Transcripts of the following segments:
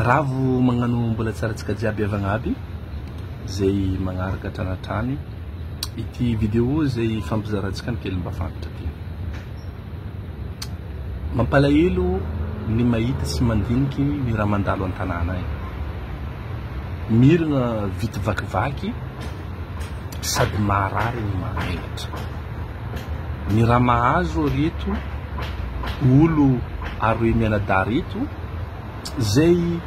Ravo magnano mbola tsaratsika jiaby avagnaby zay magnaraka tranatrany ity vidéo zay fampizaratsika ny kely mba fantatra ty. Mampalahelo ny mahita sy mandiniky ny raha mandalo an-tanàna ay. Mirana vity vakivaky sady marary ny mahailatra. Ny raha mahazo reto olo aroe mianada reto zay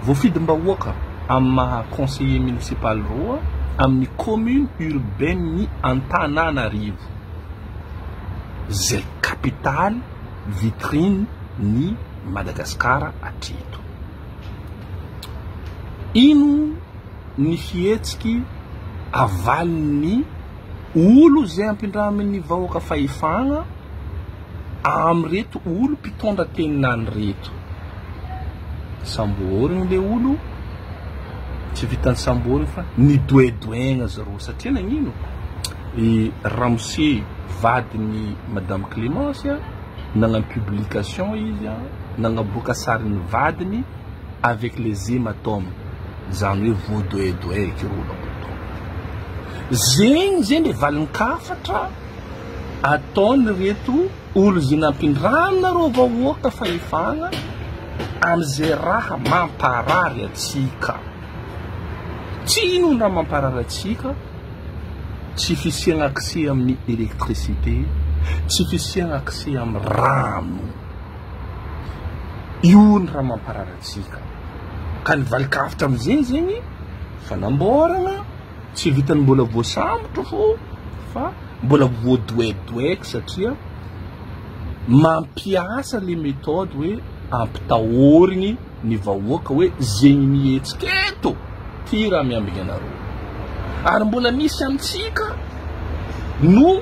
voafidimbahoaka amin'ny conseiller municipal roa amin'ny commune urbaine ny Antananarivo zay capitale vitrine ny Madagasikara atreto. Ino ny fihetsiky avalin'ny olo zay ampindraha amin'ny vahoaka fahefagna amreto olo mpitondra teninany reto. Samborigny le olo tsy vitany samborigny fa ny doedoegna zaro satria nagnino Ramose vadiny Madame Clémence nagnano publication izy nagnaboaka sariny vadiny avec les hématomes zany hoe voadoedoeky rolo zegny le valiny kafatra ataony reto olo zay nampindrana ro vahoaka fahefagna amizay raha mamparary atsika. Tsy ino raha mamparary atsika, tsy fisiagna accès amin'ny électricité, tsy fisiagna accès amin'ny rano. Io ny raha mamparary atsika. Ka ny valikafitra amizay zegny fanamborana tsy vitany mbola voasambotro fô fa mbola voadoedoeky satria mampiasa le méthode hoe ampitahorigny ny vahoaka hoe zegny mihetsika eto ty raha miambigny anareo. Ary mbola misy amitsika no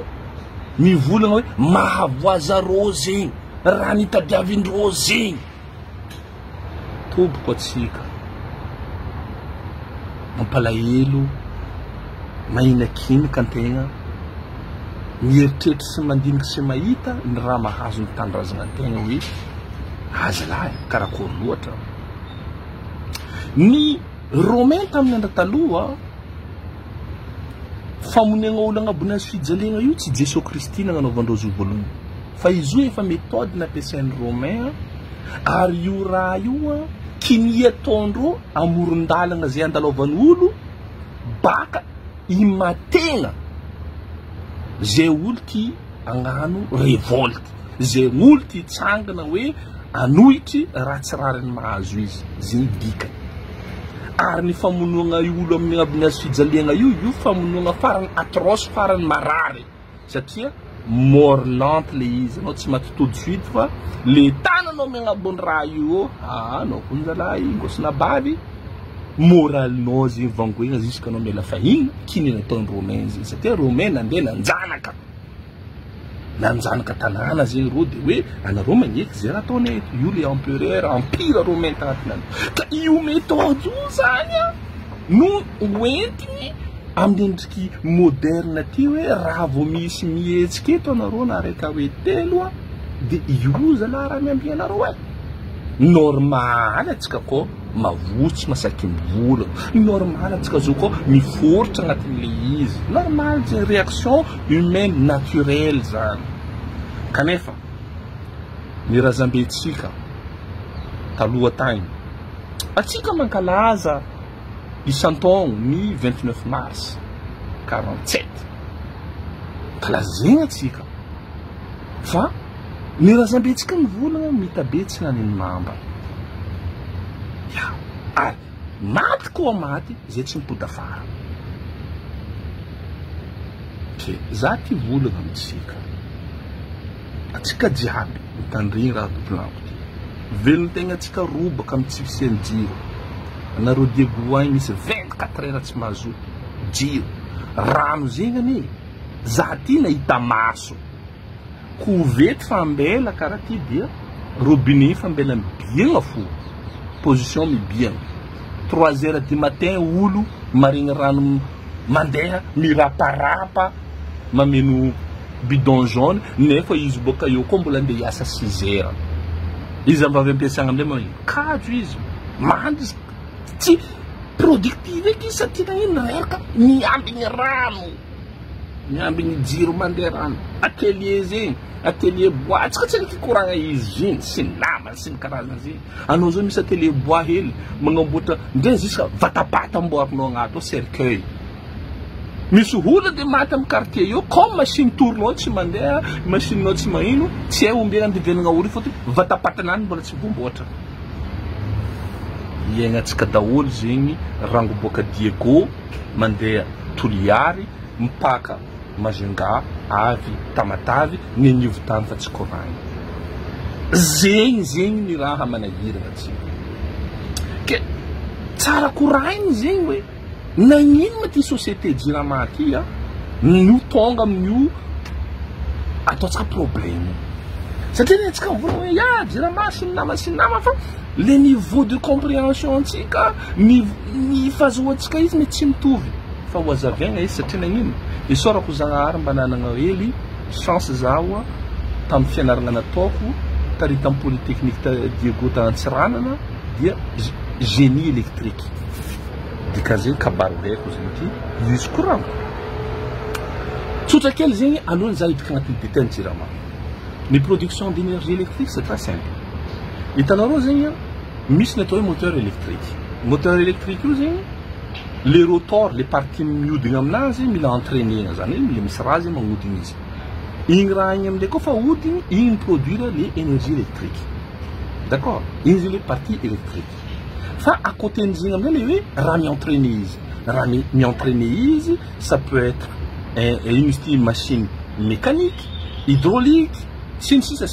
mivolagna hoe mahavoaza rô zegny raha nitadiavindrô zegny. Toboko atsika mampalahelo mahinakinika antegna mieritreritry sy mandiniky sy mahita ny raha mahazo ny tandrazagna antegna hoe aza lahy karakory loatra. Ny Romain tamin'ny andra taloha famonegna olo agnabony azy fijaliagna io tsy Jesu Kristy nagnanaovandreo zo voalohany fa izy io efa méthode nampiasain'ny Romain ary io raha io kini ataondreo amoron-dalagna zay andalaovan'ny olo baka imategna zay olo ty agnano révolte, zay olo ty tsangana hoe anohitry raha tsy rariny mahazo izy zegny dikany. Ary ny famonoagna olo amin'ny agnabony azy fijaliagna io famonoagna farany atroce farany marary satria mort lente le izy anao tsy matotolo suite fa le tananao miagnabony raha io anao konjalahy ngosina bavy moralinao zegny vangoegna jusqu'anao miala fahigna kiny nataony Romain zegny satria Romain nandeha nanjanaka tanàna zegny ro de hoe anareo magneky zay raha ataonay eto io le empereur empire Romain tagnatinany ka io méthode io zany no hoentigny amin'ny endriky moderne ty hoe raha vo misy mihetsiky eto anareo na reka hoe telo de io zala raha miambigny anareo e. Normal atsika koa mavotsy masaky mivola, normal atsika zao koa miforitra agnatin'le izy, normal zay réaction humaine naturelle zany. Kanefa ny razambetsika taloha tagny atsika mankalaza isan-taogno ny 29 mars 47 kalazegna atsika fa ny razambetsika mivolagna mitabetsy naniny mamba ary maty koa maty zay tsy mipota fara. Ke za ty volagna amitsika atsika jiaby mitandrigny raha topolanko ty velony tegna atsika robaka amy tsy fisiany jiro. Anareo Diego misy 24 heures tsy mazoto jiro rano zegny ane za ty nahita maso kovety fambela karaha ty dia robinet fambela mibiagna fo position mibiagna 3 heures du matin olo maregny rano mandeha miraparapa mameno bidon jaune nefa izy boka eo koa mbola andeha hiasa 6 heures. Izy ambavy ampiasagna amizay kajo izy mahandry tsy productive eky izy satria nagnino reraka miambigny rano, miambigny jiro mandeha rano, atelier zegny, atelier bois, tsika tsy araiky koragna usine sy namany sy ny karazana zegny. Anao zao misy atelier bois hely magnamboatra ndray jusqu'à vatapata amboarinao agnaty ao cercueil. Misy olona de maty amin'ny quartier io comme machine tournao tsy mandeha, machinenao tsy magnino, tsy hay ombena andivenagna olo fotony vatapatanany mbola tsy vomboatra. Iaignatsika daholo zegny rango boaka Diego mandeha Toliary mipaka Majunga avy Tamatavy ny anivo tany fa tsy koragny. Zegny ny raha manahirana atsika. Ke tsara koragny zegny hoe nagnino ma ty société Jirama ty a no tonga amin'io ataotsika problème. Satria antsika mivola hoe ya Jirama sy ny nama fa le niveau de compréhension antsika ny fahazoantsika izy mety tsy mitovy. Fa ho azavaigna izy satria nagnino isorako Zagnahary mba nanagna hely chance zaho tamin'ny fianaragna nataoko tary tamin'ny polytechnique Diego Tantsiranana dia génie électrique. Dikazegny kabaroheko zegny ty izy courant. Tsotra kely zegny alohany za hidika agnatin'ny détail Jirama. Ny production d'énergie électrique c'est très simple. Hitanareo zegny misy ny atao hoe moteur électrique. Moteur électrique io zegny les rotors, les parties mihodigna aminazy mila entraîner zany hoe mila misy raha zegny magnodigna izy. Igny raha igny amin'ilay koa fa hodigny igny produire les énergies électriques. D'accord? Igny zany les parties électriques. Fa à côté de zegny amin'ilay le hoe raha mi-entraîner izy. Raha mi-entraîner izy, ça peut être une machine mécanique, hydraulique, sy ny sisa.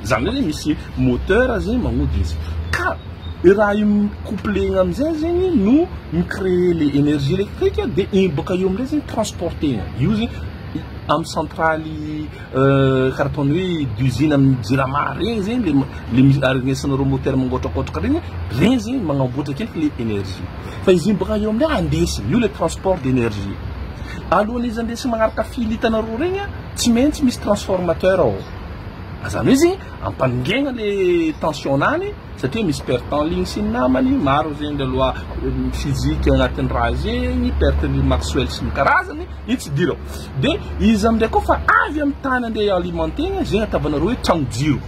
Zany hoe misy moteur zegny magnodigna izy. Ka raha io couplé amizay zegny no micréer les énergies électriques de igny boka io amizay zegny transporter io zegny amin'ny centraly karaha hoe d'usine amin'ny Jirama regny zegny le aregnesanareo moteur mangotrakotraka regny zegny magnamboatra quelque le énergie. Fa izy igny boka io amizay andesiny io le transport d'énergie. Alohan'izy izy andesiny magnaraka fily hitanareo regny tsy maintsy misy transformateur ao. Zany hoe zegny ampaningegna le tensionnany satria misy perte en ligne sy ny namany maro zegny le loi physique agnatin'ny raha zegny perte ny Maxwell sy ny karazany io tsy dirao. De izy amindray koa fa avy amin'ny tany andeha alimentegna zegny atavanareo hoe tragno-jiro.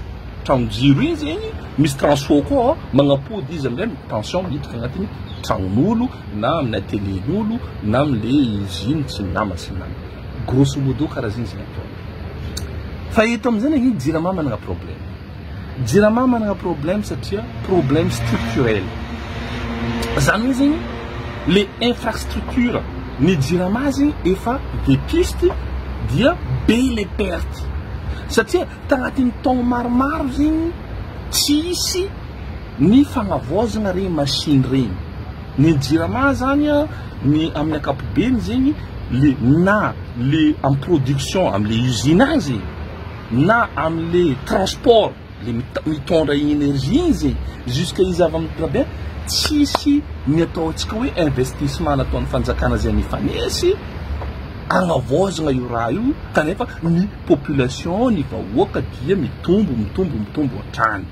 Tragno-jiro iny zegny misy transfo koa magnapody izy amindray tension miditra agnatin'ny tragnon'olo na amin'ny atelier'olo na amin'le usine sy ny namany sy ny namany. Grosso modo karaha zegny zegny atao. Fa eto amizay nagnino Jirama managna problème. Jirama managna problème satria problème structurel. Zany hoe zegny les infrastructures ny Jirama zegny efa vétuste dia be les pertes. Satria tagnatin'ny taogno maromaro zegny tsisy ny fagnavaozana regny machine regny. Ny Jirama zany ny amin'ny ankapobeny zegny le en production am'le usinage na am'le transport le mitondra énergie igny zegny jusqu'à izy avy amin'ny trabe tsisy ny ataontsika hoe investissement nataon'ny fanjakana zay nifanesy agnavaozana io raha io kanefa ny population ny vahoaka dia mitombo hatrany.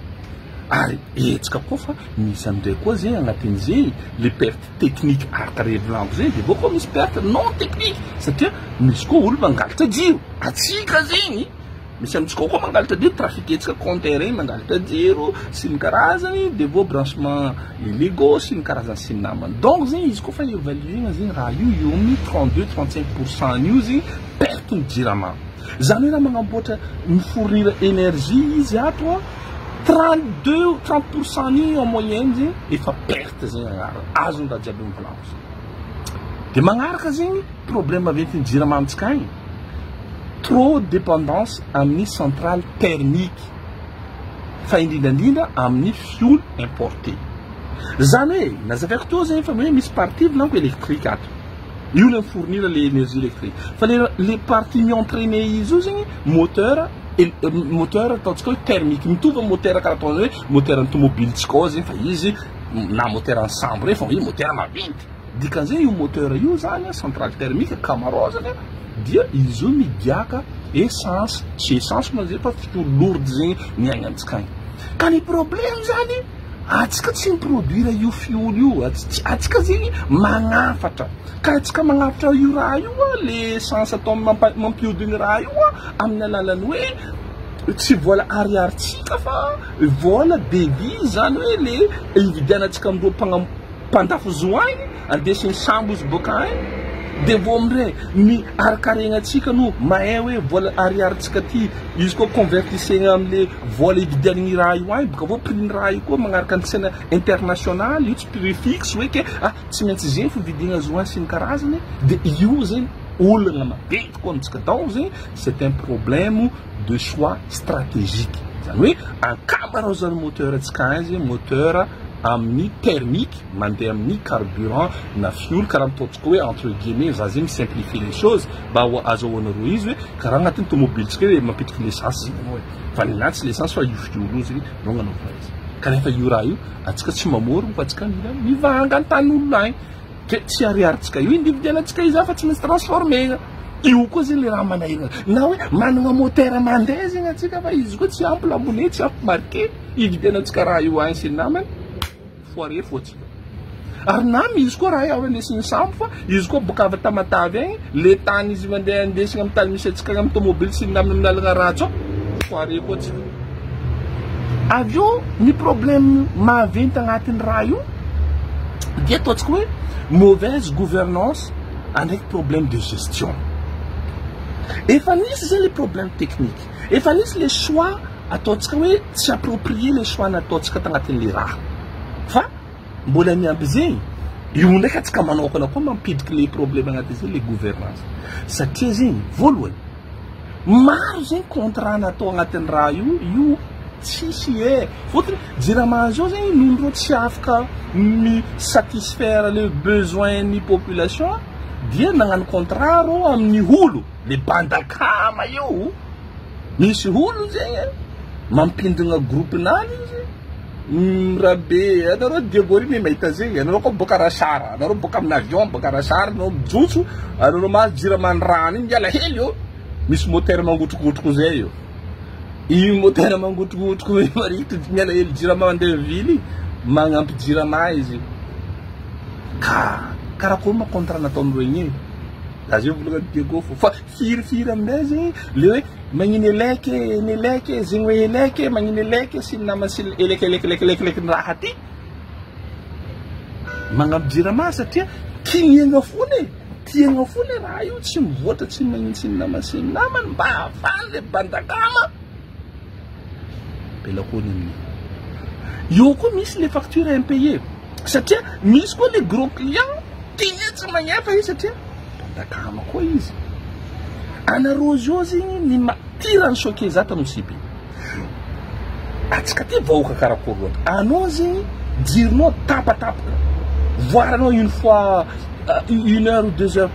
Ary etsika koa fa misy amindray koa zegny agnatin'izay le perte technique araka revolanko zay de koa misy perte non technique satria misy koa olo mangalatra jiro atsika zegny misy amitsika koa mangalatra jiro trafiketsika compteur igny mangalatra jiro sy ny karazany de vao branchement illégaux sy ny karazany sy ny namany. Donc zegny izy koa fa évaluena zegny raha io amin'ny 32-35% nio zegny perte ny Jirama. Zany hoe raha magnamboatra mifournir énergie izy ato 32-30% ni en moyenne zegny efa perte zegny azony raha jiaby mivolanko zegny. De magnaraka zegny problème aventin'ny Jirama amitsika agny trop dépendance amin'ny centrale thermique fa indrindrandrindra amin'ny fioul importé. Zany hoe nazavaiko teo zegny fa hoe misy partie volanko électrique ato io le mifournir l'énergie électrique fa les parties mi-entraîner izy io zegny moteur ataontsika hoe thermique mitovy moteur karaha ataony hoe moteur ny tomobilitsika ao zegny fa izy na moteur ensemble regny fa izy moteur maventy. Dikan'izay io moteur io zany centrale thermique camarozany dia izy io migiaka essence tsy essence moa zay fa fio lourde zegny miaigna amitsika agny. Ka ny problème zany atsika tsy miproduire io fioly io, atsika zegny magnafatra ka atsika magnafatra io raha io le essence atao mampiodigny raha io amin'ny alalany hoe tsy vola ariaritsika fa vola devise zany hoe le ividianatsika amin'ireo mpandafozoaigny andesiny sambo izy boka agny de vo amindray ny arakaregnatsika no mahay hoe vola ariaritsika ty izy koa convertissegna amle vola ividianagny raha io agny boka vo prix raha io koa magnaraka ny tsena international io tsy prix fixe hoe ke tsy maintsy zegny fo vidigna zo agny sy ny karazany de io zegny olana mabety koa amitsika tao zegny c'est un problème de choix stratégique zany hoe ankamarazany moteur atsika agny zegny moteur amin'ny thermique mandeha amin'ny carburant na fioly karaha mitaontsika hoe entre guillemets za zegny simplifier les choses mba azahoana roa izy hoe karaha agnatin'ny tomobilitsika hoe mampitiky l'essence fa nenazy tsy l'essence fa io fioly io zegny no gnanaova izy kanefa io raha io atsika tsy mamorogno fa atsika mila mivanga an-tan'olona agny ke tsy ariaritsika io individianatsika izy fa tsy maintsy transformegna io koa zegny le raha manahirana na hoe manana moteur mandeha zegny atsika fa izy koa tsy ampy labone tsy ampy marqué ividianatsika raha io agny sy namany foirery fotsika ary na izy koa raha ao anesiny sambo fa izy koa boka avy tamatavy agny le tany izy mandeha andesigna amin'ny tany misy atsika amin'ny tomobily sy namany amin'ny lalagna ratsy foirery fotsika avy eo ny problème maventy agnatin'ny raha io dia ataontsika hoe mauvaise gouvernance andraiky problème de gestion efa nisy zay le problème technique efa nisy le choix ataontsika hoe tsy approprier le choix nataontsika tagnatin'le raha fa mbola miampy zegny io ndraiky atsika manokana koa mampidiky le problème agnaty zay le gouvernance satria zegny voalohany maro zegny contrat natao agnatin'ny raha io tsisy fotony jirama zao zegny nondro tsy afaka mi satisfaire le besoin ny population dia nagnano contrat ro amin'ny olo le bandakama io misy olo zegny mampindagna groupe nany izy rabe anareo diagorine mahita zegny anareo koa boka rasara anareo boka amin'ny avion boka rasara anareo mijotso anareo mahazo jiramany rano igny miala hely io misy moteur mangotrogotroko zay io io moteur mangotrogotroko marikitry miala hely jirama mandeha vily magnampy jirama izy karakory ma contrat natao amindreo igny azy io volagna diego fo fa firifiry aminay zegny le hoe magnino eleke zegny hoe eleke magnino eleke sy nama sy eleke ny raha ty magnampy jirama satria kiniagna fony tiagna fony raha io tsy mivoatra tsy magnino sy nama sy namany mba afany le bandakama pelakony amin'io io koa misy le facture impayé satria misy koa le gros client tigna tsy magnefa izy satria bandakama koa izy anareo zao zegny ny matirany choqué za tanosipy atsika ty vahoaka karakory loatra anao zegny jirinao tapatapaka voire anao une fois 1 heure ou 2 heures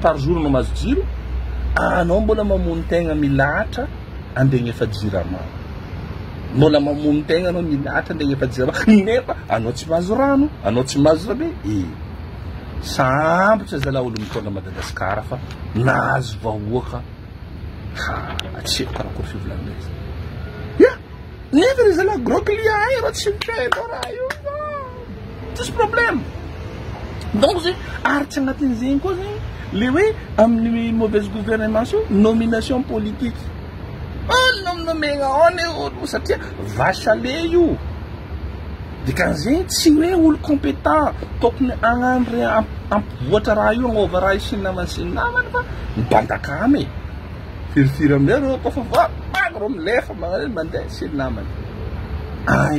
par jour anao mahazo jiro anao mbola mamony tegna milahatra andegna efa jirama mbola mamony tegna anao milahatra andegna efa jirama nefa anao tsy mahazo rano anao tsy mahazo rabe sambatra zala olo mitondra Madagasikara fa nahazo vahoaka tsy haiko karakory fivolanana izy nefa ry zala gros client io raha tsy mipendo raha io tsisy problème donc zegny aritsy agnatin'ny zegny koa zegny le hoe amin'ny mauvaise gouvernance nomination politique nomena one olo satria vachale io dikan'zegny tsy hoe olo compétent tokony agnandry ampivoatra raha io agnova raha io sy namany sy namany fa mibandakamy firifiry aminay reo koa fa vapagy ro milefa magnano mandeha sy namany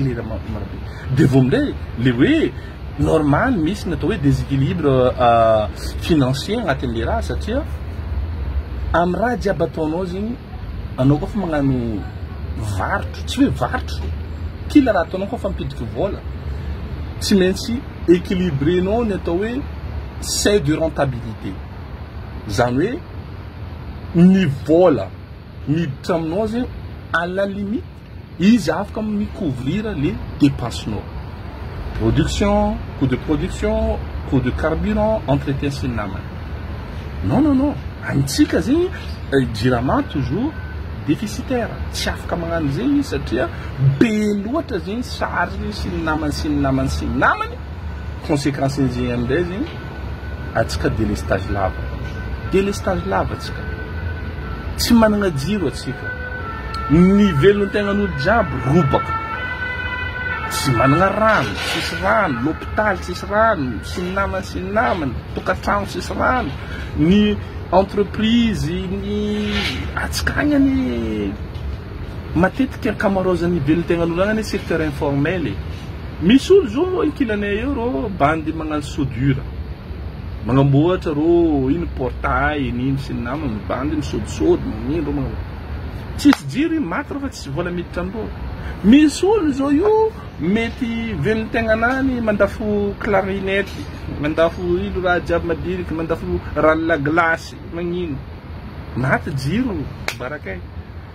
le raha marabe de vo amindray le hoe normal misy natao hoe déséquilibre financier agnatin'le raha satria amy raha jiaby ataonao zegny anao koa fa magnano varotro tsy hoe varotro kila raha ataonao koa fa mipidiky vola tsy maintsy équilibrenao ny atao hoe seuil de rentabilité zany hoe ny vola miditra aminao zegny à la limite izy afaka micouvrir les dépensenao production coût de production coût de carburant entretien sy namany non antsika zegny jirama toujours déficitaire tsy afaka magnano zegny satria be loatra zegny charge sy ny namany conséquence zegny amin'izay zegny atsika délestage lava atsika tsy manana jiro atsika ny velon-tegnan'olo jiaby robaka tsy manana rano tsisy rano l'hôpital tsisy rano sy ny namany tokantrano tsisy rano ny entreprise ny atsikagny matetika ankamaroazan'ny velon-tegnan'olo agny secteur informel misy olo zao ankilanay eo ro bandy magnano soudure magnamboatra ro ino portail ino sy ny namany bandy misodisody magnino ro tsisy jiro maty ro fa tsisy vola miditra amindro misy olo zao io mety velon-tegnanany mandafo clarinette mandafo ilo raha jiaby madiriky mandafo rano la glace magnino maty jiro barakay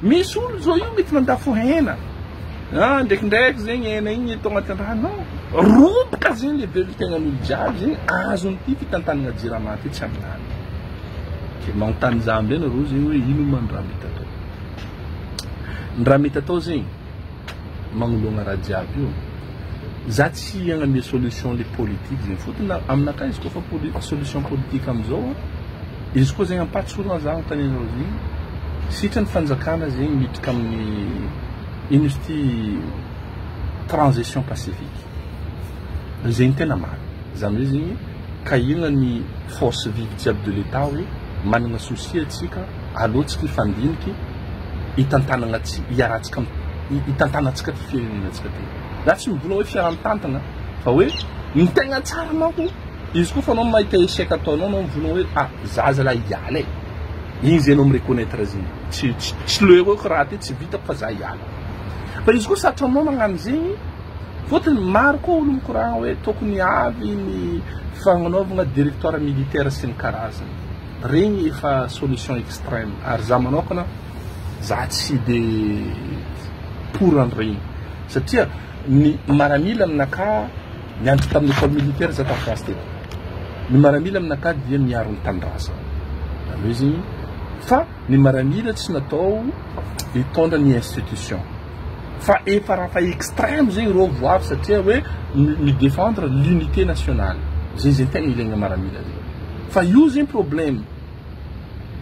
misy olo zao io mety mandafo hena ndraikindraiky zegny hena igny atao agnatin'ny raha non roboka zegny le velon-tegnan'olo jiaby zegny azon'ity fitantanagna jiro maty tsy aminany ke magnontany zamby eny ro zegny hoe ino ma ny raha mety atao ny raha mety atao zegny magnologna raha jiaby io za tsy agname solution le politique zegny fotony aminakay izy koa fa solution politique amizao izy koa zegny ampatsorona za notanenao zegny sitra ny fanjakana zegny miditra amin'ny ino izy ty transition pacifique zegny tena marina zany hoe zegny kahigna ny force vive jiaby de l'état hoe manana souci atsika alohatsika ifandiniky hitantanagna hiaratsika hitantanantsika ty firenenantsika ty za tsy mivola hoe fiara-mitantana fa hoe ny tegna tsara manko izy koa fa anao mahita échec ataonao anao mivola hoe zaza la hiala igny zay anao mireconnaître zegny tsy loe hoe raha ty tsy vitako fa za hiala fa izy koa satria anao magnano zegny fotony maro koa olo mikoragna hoe tokony avy ny fagnanaovagna directoire militaire sy ny karazany regny efa solution extrême ary za manokana za tsy de pour an'iregny satria ny maramila aminaka niandry tamin'ny école militaire za tafasy teto ny maramila aminaka dia miaro ny tandrasa zany hoe zegny fa ny maramila tsy natao hitondra ny institution fa efa raha fa extrême zegny ro voavy satria hoe mi défendre l'unité nationale zegny zegny tegna ilaigna maramila zegny fa io zegny problème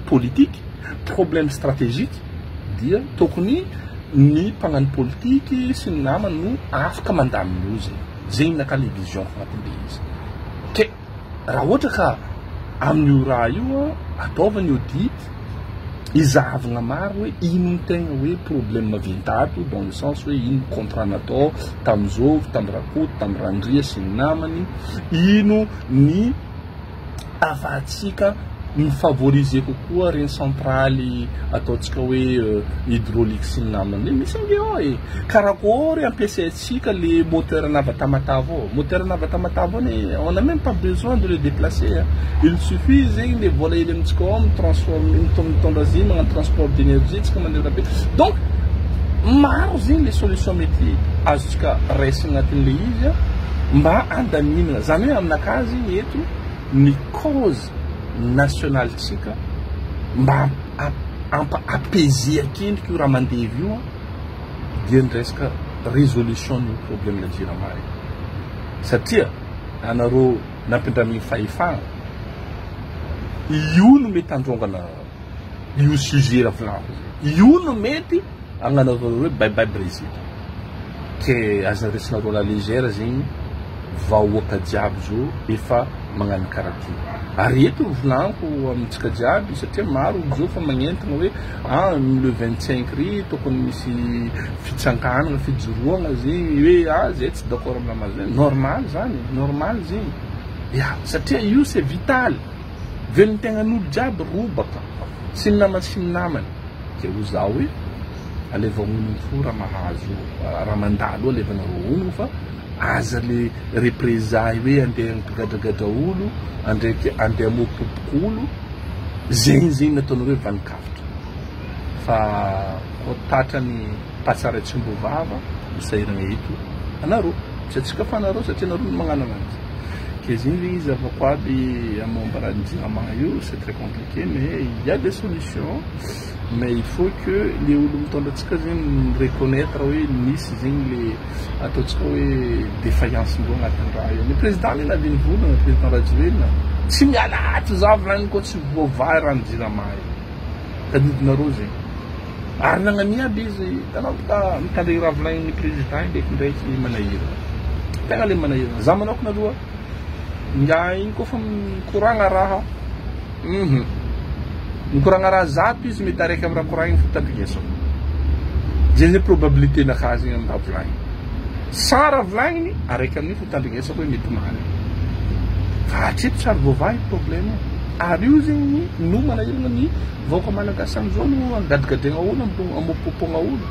politique problème stratégique dia tokony ny mpagnano politiky sy ny namany no afaka mandaminy io zegny naka le vision agnatin'le izy ke raha ohatra ka amin'io raha io ataovany audit izahavagna maro hoe ino ny tegna hoe problème mavintato dans le sens hoe ino contrat natao tam'izao tamy rakoto tamy randria sy ny namany ino ny afahatsika mifavoriser kokoa reny centraly ataotsika hoe hydraulique sy ny namany misy angeo karakory ampiasaitsika le moteur navatamatavo moteur navatamatavo on n'a même pas besoin de le déplacer il suffit zegny le vola hely amitsika ao mitransforme mitondra zegny magnano transport d'énergie tsika mandeha rabe donc maro zegny le solution mety azotsika raisina agnatin'le izy mba andaminana zany hoe aminakahy zegny eto ny cause national tsika mba apaiser akendriky io raha mandevy io dia nyresaka résolution ny problème na jiramay satria anareo nampindramigny fahefagna io no mety androngana io sujet raha volako io no mety agnanaovana hoe bye Brésil ke aza resinareo la légère zegny vahoaka jiaby zao efa magnano karaty ary eto volaniko amintsika jiaby satria maro zao fa magnentana hoe le 25 ry tokony misy fitsankanana fijoroagna zegny hoe zay tsy d'accord amin'amazy zegny normal zegny ya satria io c'est vital velon-tegnan'olo jiaby robaka sy ny namany ke ho za hoe aleva onony fo raha mahazo raha mandalo alevanareo onony fa aza le représailles hoe andeha migadragadra olo andraiky andeha mopopoko olo zegny nataonao hoe vanikavitra fa koa tatrany patsara tsy mbovava misahiragna eto anareo tsy atsika fa anareo satria anareo no magnano ananjy ils avocats à mon c'est très compliqué, mais il y a des solutions. Mais il faut que les gens reconnaissent les défaillances. Le président il a dit le président Rajvil si il y a là tu as vu que tu vas voir en Dinamarque t'as dit na rose arna minha busy tanto tá de gravar em président de que daí que manaíra pega ali manaíra zamanok na rua ngai ko fam kurang araha kurang araha zapis me tareka para kurang futadingeso j'ai probabilité na casa em Ravlai Sara Vlaini areka ni futadingeso ko mito mahal Facit sar vai problema ariuzing no manaíra ni vou com managasan zonu gadgadenga ulo amupupong ulo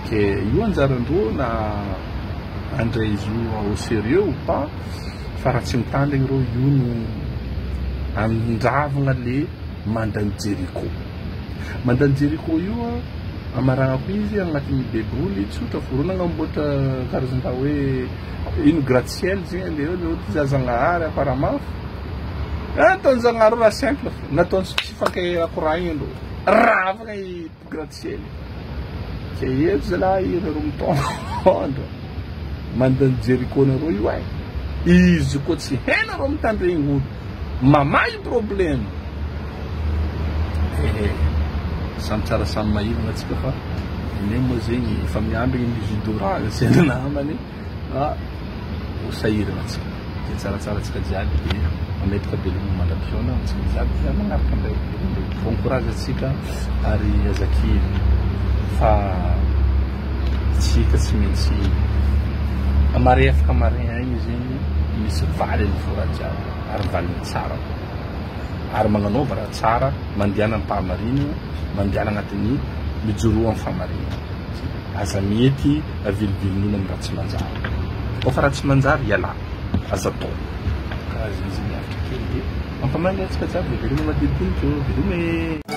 que io anjarandro na André Izu au sérieux pa faratsy mitandregny ro io no andravagna le mandan'ny Jeriko io amaragnako izy agnatin'ny beboly tsotra voronagna ambota karazana hoe ino gratte-ciel zegny le zazagnahary aparamafo ataony zagnahary raha simple nataony tsy fankahira koraigny ro ravagna i gratte-ciel ke eto zalahy ro mitondro mandan'ny Jeriko nareo io ay izy koa tsy hainareo mitandregny olo mamahy problème samy tsara samy mahirana atsika fa ine moa zegny efa miambigny misidorana sy namany hosahirana atsika de tsaratsara atsika jiaby de mametraka belogno mandram-piona atsika jiaby za magnaraka am'lay encourage atsika ary azakiny fa tsika tsy maintsy amare afaka marin agny zegny misy valy ny fora jiaby ary valiny tsara ary magnanaova raha tsara mandiana ny mpahamarina mandiana agnatin'ny mijoroa amin'ny fahamarina aza mety avilivilignina amin'ny raha tsy manjary kofa raha tsy manjary iala aza tao karaha zegny miavitra kely de mampamany atsika jiaby veloma madidiniky veloma